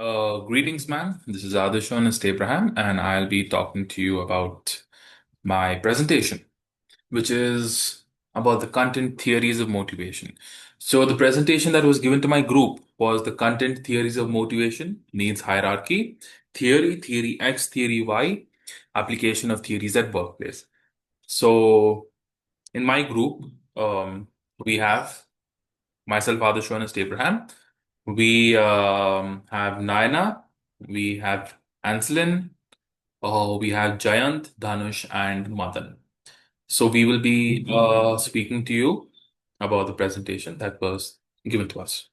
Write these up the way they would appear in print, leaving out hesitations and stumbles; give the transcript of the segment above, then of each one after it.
Greetings, ma'am. This is Adishonest Abraham, and I'll be talking to you about my presentation, which is about the content theories of motivation. So, the presentation that was given to my group was the content theories of motivation, needs hierarchy, theory X, theory Y, application of theories at workplace. So, in my group, we have myself, Adishonest Abraham. We have Naina, we have Anselin, we have Jayant, Dhanush, and Madan. So we will be speaking to you about the presentation that was given to us.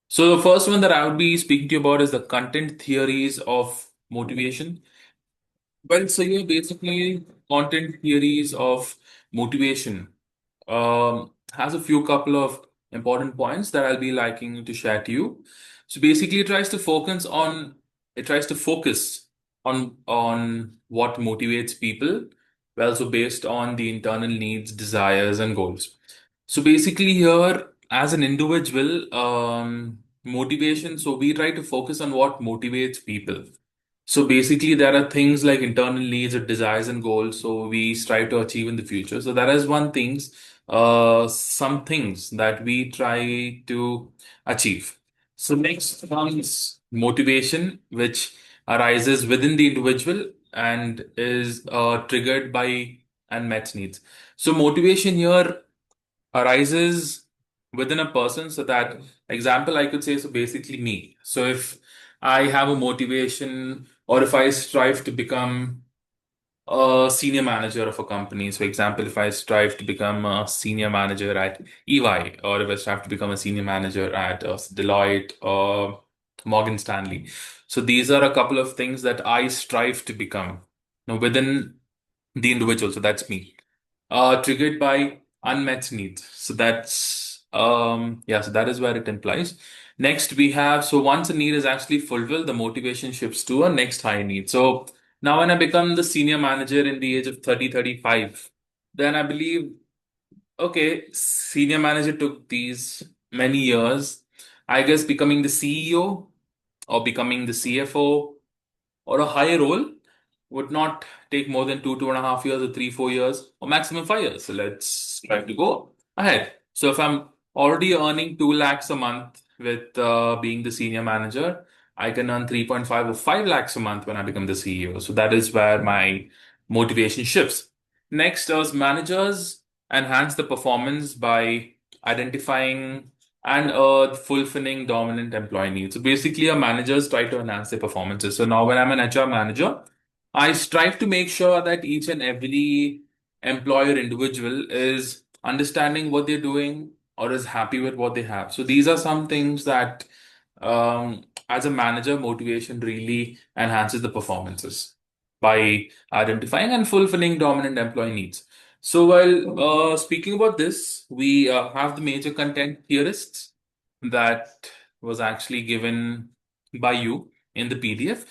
So the first one that I would be speaking to you about is the content theories of motivation. Well, so you're basically content theories of motivation has a few couple of important points that I'll be liking to share to you. So basically, it tries to focus on what motivates people. Well, so based on the internal needs, desires, and goals. So basically, here as an individual, motivation. So we try to focus on what motivates people. So basically, there are things like internal needs or desires and goals. So we strive to achieve in the future. So that is one things, some things that we try to achieve. So next comes motivation, which arises within the individual and is triggered by unmet needs. So motivation here arises within a person. So that example I could say, so basically me. So if I have a motivation or if I strive to become a senior manager of a company. So example, if I strive to become a senior manager at EY, or if I strive to become a senior manager at Deloitte or Morgan Stanley. So these are a couple of things that I strive to become, within the individual. So that's me, triggered by unmet needs. So that's yeah, so that is where it implies. Next we have, so once a need is actually fulfilled, the motivation shifts to a next high need. So now when I become the senior manager in the age of 30, 35, then I believe, okay, senior manager took these many years. I guess becoming the CEO or becoming the CFO or a higher role would not take more than 2.5 years, or 3, 4 years, or maximum 5 years. So let's try to go ahead. So if I'm already earning 2 lakhs a month with being the senior manager, I can earn 3.5 or 5 lakhs a month when I become the CEO. So that is where my motivation shifts. Next, as managers enhance the performance by identifying and fulfilling dominant employee needs. So basically, our managers try to enhance their performances. So now, when I'm an HR manager, I strive to make sure that each and every employer individual is understanding what they're doing or is happy with what they have. So these are some things that, as a manager, motivation really enhances the performances by identifying and fulfilling dominant employee needs. So while speaking about this, we have the major content theorists that was actually given by you in the PDF.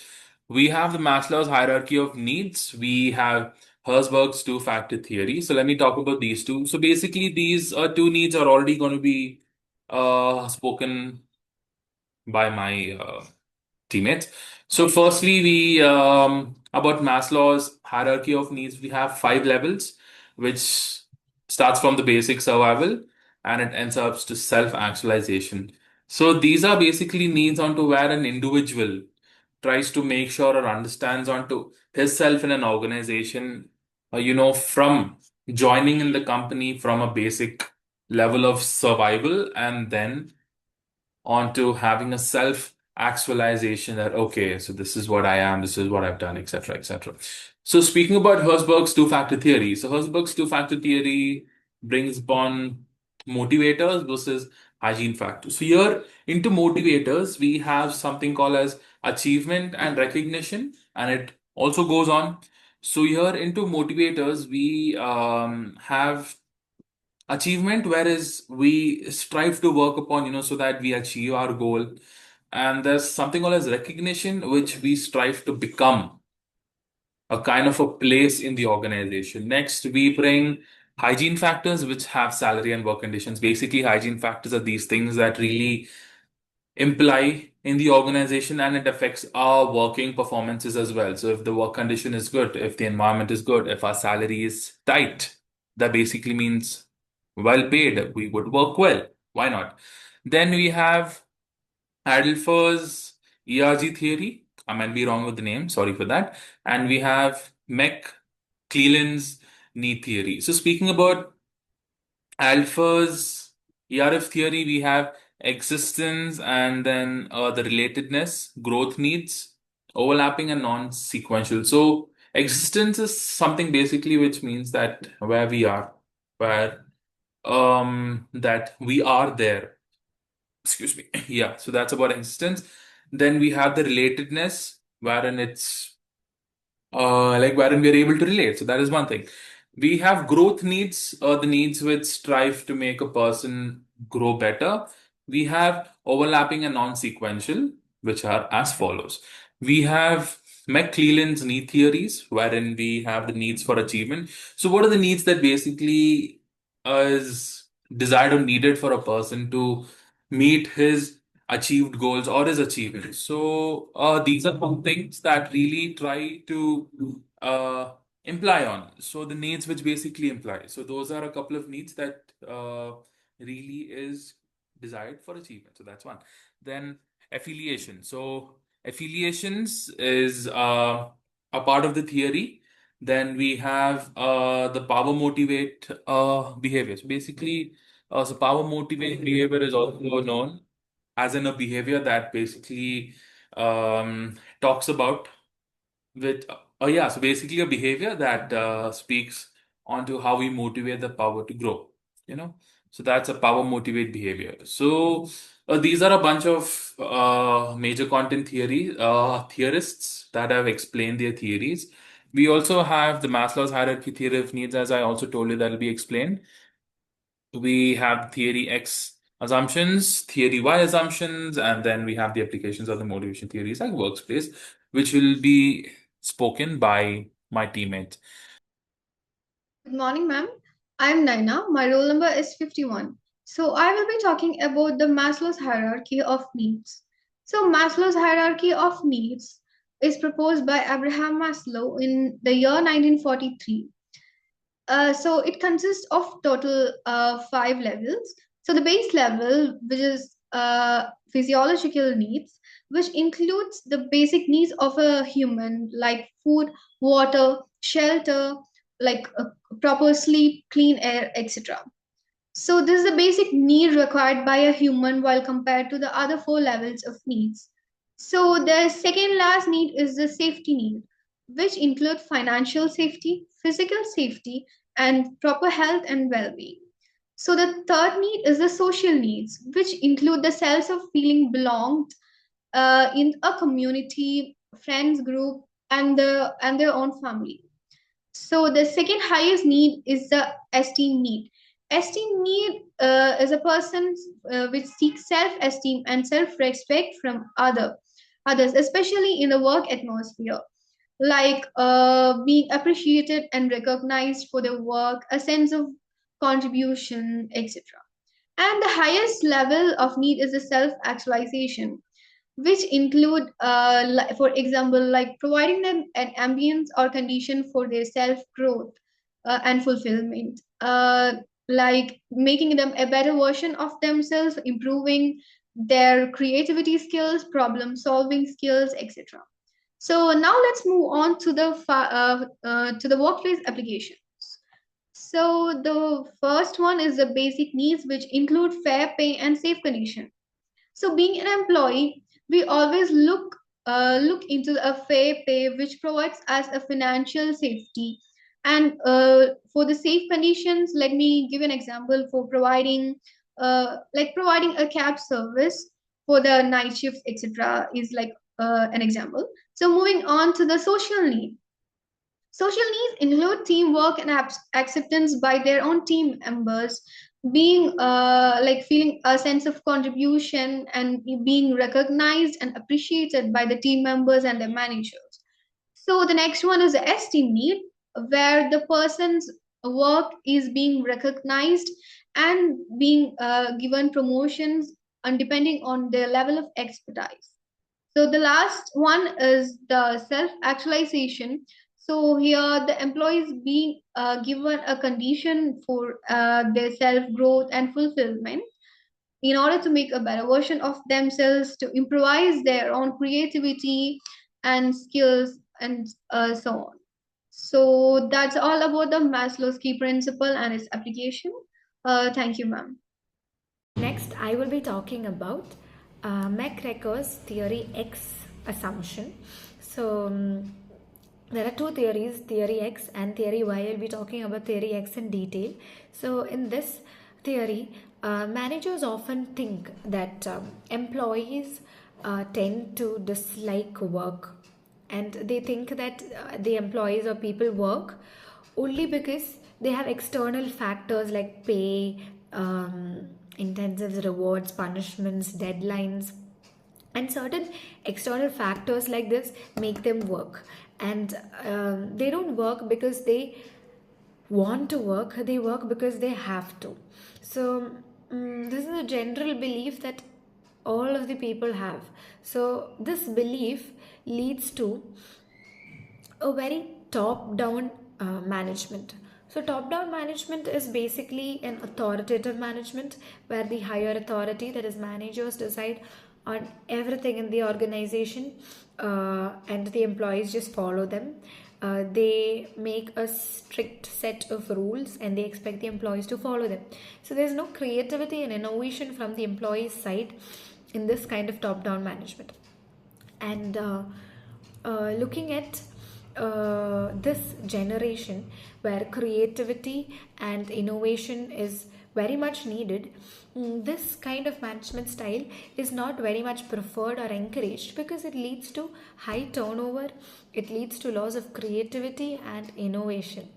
We have the Maslow's hierarchy of needs. We have Herzberg's two-factor theory. So let me talk about these two. So basically, these two needs are already going to be spoken by my teammates. So firstly, we about Maslow's hierarchy of needs, we have 5 levels, which starts from the basic survival and it ends up to self-actualization. So these are basically needs onto where an individual tries to make sure or understands onto himself in an organization, from joining in the company from a basic level of survival and then onto having a self actualization that, okay, so this is what I am, this is what I've done, etc., etc. So speaking about Herzberg's two-factor theory, so Herzberg's two-factor theory brings upon motivators versus hygiene factors. So here into motivators, we have something called as achievement and recognition, and it also goes on. So here into motivators, we have achievement, whereas we strive to work upon, so that we achieve our goal. And there's something called as recognition, which we strive to become a kind of a place in the organization. Next, we bring hygiene factors, which have salary and work conditions. Basically, hygiene factors are these things that really imply in the organization, and it affects our working performances as well. So if the work condition is good, if the environment is good, if our salary is tight, that basically means well paid, we would work well. Why not? Then we have Adolphus ERG theory. I might be wrong with the name, sorry for that. And we have Cleland's need theory. So speaking about Alpha's ERF theory, we have existence and then the relatedness, growth needs, overlapping and non-sequential. So existence is something basically which means that where we are, where that we are there. Excuse me. Yeah, so that's about existence. Then we have the relatedness, wherein it's like wherein we are able to relate. So that is one thing. We have growth needs, the needs which strive to make a person grow better. We have overlapping and non-sequential, which are as follows. We have McClelland's need theories, wherein we have the needs for achievement. So what are the needs that basically is desired or needed for a person to meet his achieved goals or his achievements? So these are some things that really try to imply on. So the needs which basically imply. So those are a couple of needs that really is desired for achievement. So that's one. Then affiliation. So affiliations is a part of the theory. Then we have the power motivate behavior. So basically, so power motivate behavior is also known as in a behavior that basically talks about with yeah, so basically a behavior that speaks onto how we motivate the power to grow, you know. So that's a power motivate behavior. So these are a bunch of major content theorists that have explained their theories. We also have the Maslow's hierarchy theory of needs, as I also told you, that will be explained. We have theory X assumptions, theory Y assumptions, and then we have the applications of the motivation theories like workspace, which will be spoken by my teammate. Good morning, ma'am. I'm Naina. My roll number is 51. So, I will be talking about the Maslow's hierarchy of needs. So, Maslow's hierarchy of needs is proposed by Abraham Maslow in the year 1943. So it consists of total five levels. So the base level, which is physiological needs, which includes the basic needs of a human, like food, water, shelter, like proper sleep, clean air, etc. So this is the basic need required by a human while compared to the other four levels of needs. So the second last need is the safety need, which include financial safety, physical safety, and proper health and well-being. So the third need is the social needs, which include the sense of feeling belonged in a community, friends group, and their own family. So the second highest need is the esteem need. Esteem need is a person which seeks self-esteem and self-respect from others, especially in the work atmosphere, like being appreciated and recognized for their work, a sense of contribution, etc. And the highest level of need is the self-actualization, which include, for example, like providing them an ambience or condition for their self growth and fulfillment, like making them a better version of themselves, improving their creativity skills, problem solving skills, etc. So now let's move on to the workplace applications. So the first one is the basic needs, which include fair pay and safe conditions. So being an employee, we always look into a fair pay which provides us a financial safety. And for the safe conditions, let me give an example for providing providing a cab service for the night shifts, etc. is like an example. So moving on to the social need. Social needs include teamwork and acceptance by their own team members, being like feeling a sense of contribution and being recognized and appreciated by the team members and their managers. So the next one is the esteem need, where the person's work is being recognized and being given promotions and depending on their level of expertise. So the last one is the self-actualization. So here the employees being given a condition for their self-growth and fulfillment in order to make a better version of themselves, to improvise their own creativity and skills and so on. So that's all about the Maslow's key principle and its application. Thank you, ma'am. Next, I will be talking about McGregor's theory X assumption. So, there are two theories, theory X and theory Y. I will be talking about theory X in detail. So, in this theory, managers often think that employees tend to dislike work, and they think that the employees or people work only because they have external factors like pay, intensive rewards, punishments, deadlines, and certain external factors like this make them work. And they don't work because they want to work, they work because they have to. So this is a general belief that all of the people have. So this belief leads to a very top down management. So, top down management is basically an authoritative management where the higher authority, that is, managers, decide on everything in the organization, and the employees just follow them. They make a strict set of rules and they expect the employees to follow them. So, there's no creativity and innovation from the employee's side in this kind of top down management. And looking at this generation where creativity and innovation is very much needed, this kind of management style is not very much preferred or encouraged because it leads to high turnover, it leads to loss of creativity and innovation.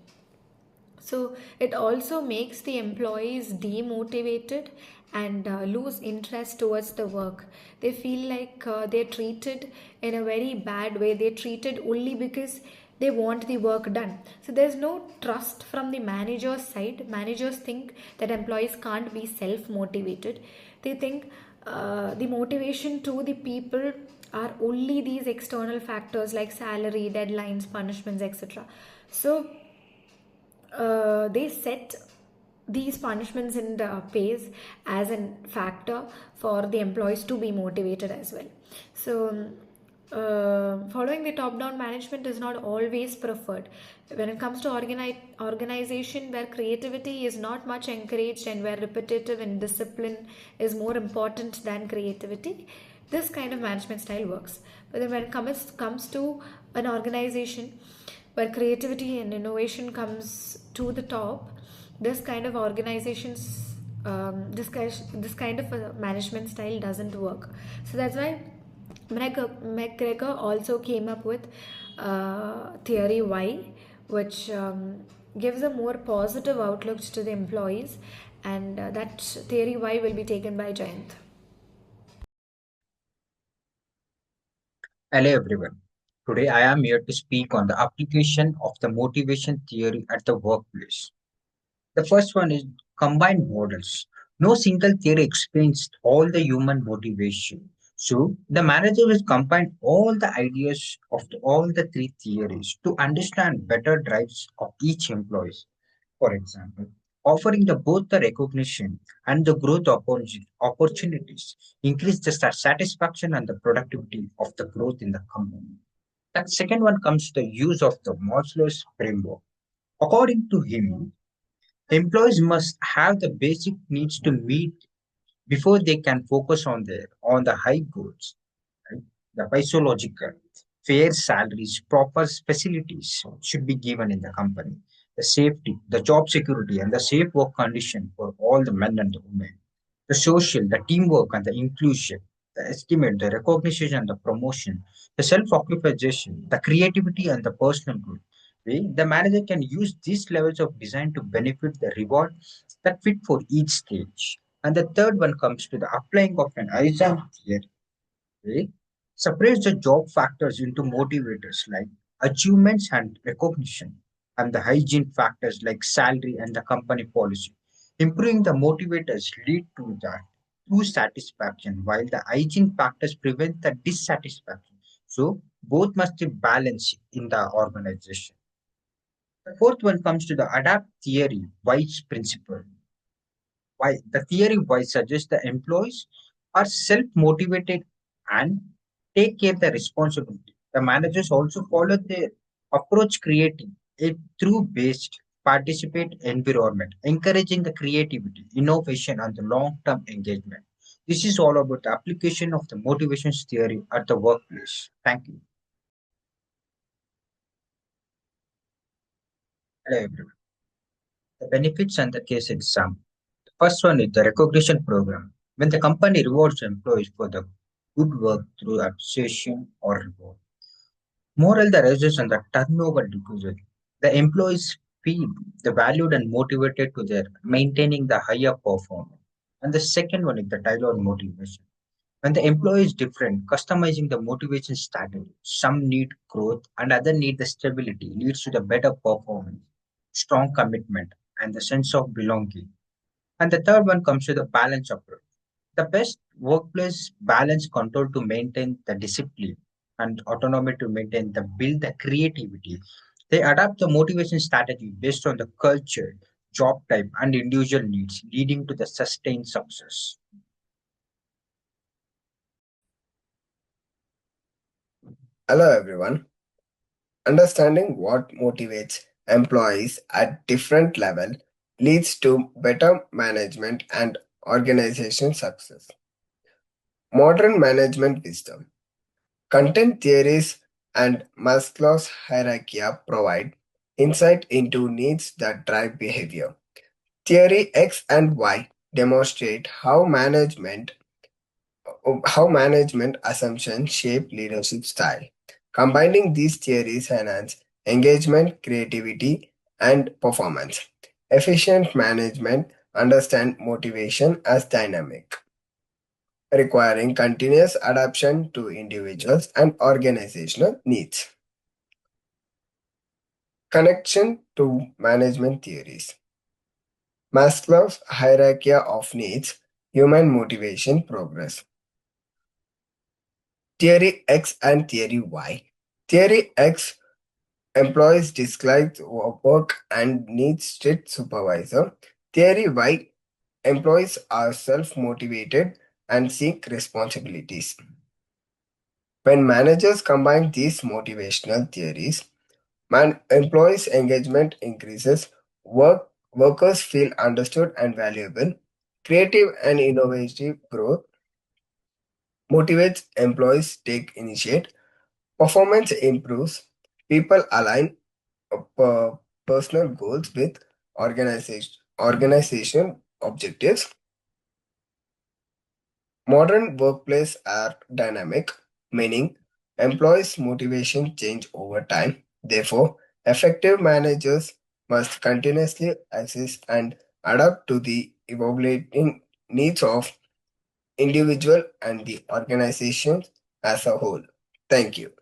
So it also makes the employees demotivated and lose interest towards the work. They feel like they're treated in a very bad way. They're treated only because they want the work done. So there's no trust from the manager's side. Managers think that employees can't be self motivated. They think the motivation to the people are only these external factors like salary, deadlines, punishments, etc. So they set these punishments and pays as a factor for the employees to be motivated as well. So following the top down management is not always preferred when it comes to organization where creativity is not much encouraged and where repetitive and discipline is more important than creativity. This kind of management style works. But then when it comes to an organization where creativity and innovation comes to the top, this kind of organizations, this kind of a management style doesn't work. So that's why McGregor also came up with theory Y, which gives a more positive outlook to the employees, and that theory Y will be taken by Jayanti. Hello everyone. Today I am here to speak on the application of the motivation theory at the workplace. The first one is combined models. No single theory explains all the human motivation. So the manager will combine all the ideas of all the three theories to understand better drives of each employee. For example, offering the both the recognition and the growth opportunities increase the satisfaction and the productivity of the growth in the company. The second one comes to the use of the Maslow's framework. According to him, employees must have the basic needs to meet before they can focus on the high goals, right? The physiological, fair salaries, proper facilities should be given in the company. The safety, the job security, and the safe work condition for all the men and the women. The social, the teamwork, and the inclusion. The estimate, the recognition and the promotion. The self-occupation, the creativity and the personal growth. The manager can use these levels of design to benefit the reward that fit for each stage. And the third one comes to the applying of an Eisenhower theory. Okay? Separates the job factors into motivators like achievements and recognition, and the hygiene factors like salary and the company policy. Improving the motivators lead to that. through satisfaction, while the hygiene factors prevent the dissatisfaction. So both must be balanced in the organization. The fourth one comes to the adapt theory, White's principle. Why the theory why suggests the employees are self-motivated and take care of the responsibility. The managers also follow their approach creating a true based participate environment, encouraging the creativity, innovation, and the long-term engagement. This is all about the application of the motivations theory at the workplace. Thank you. Hello everyone. The benefits and the case exam. First one is the recognition program. When the company rewards employees for the good work through appreciation or reward. Moral the rises and the turnover decreases. The employees feel the valued and motivated to their maintaining the higher performance. And the second one is the tailored motivation. When the employee is different, customizing the motivation strategy. Some need growth and other need the stability leads to the better performance, strong commitment, and the sense of belonging. And the third one comes to the balance approach. The best workplace balance control to maintain the discipline and autonomy to maintain the build the creativity. They adapt the motivation strategy based on the culture, job type, and individual needs, leading to the sustained success. Hello, everyone. Understanding what motivates employees at different level leads to better management and organization success. Modern management wisdom, content theories, and Maslow's hierarchy provide insight into needs that drive behavior. Theory X and Y demonstrate how management assumptions shape leadership style. Combining these theories enhance engagement, creativity, and performance. Efficient management understand motivation as dynamic, requiring continuous adaptation to individuals and organizational needs. Connection to management theories. Maslow's hierarchy of needs, human motivation progress. Theory X and Theory Y. Theory X employees dislike work and need strict supervisor. Theory Y employees are self-motivated and seek responsibilities. When managers combine these motivational theories, employees' engagement increases, workers feel understood and valuable, creative and innovative growth motivates employees take initiate, performance improves, people align personal goals with organization objectives. Modern workplaces are dynamic, meaning employees' motivation change over time. Therefore, effective managers must continuously assess and adapt to the evolving needs of individual and the organization as a whole. Thank you.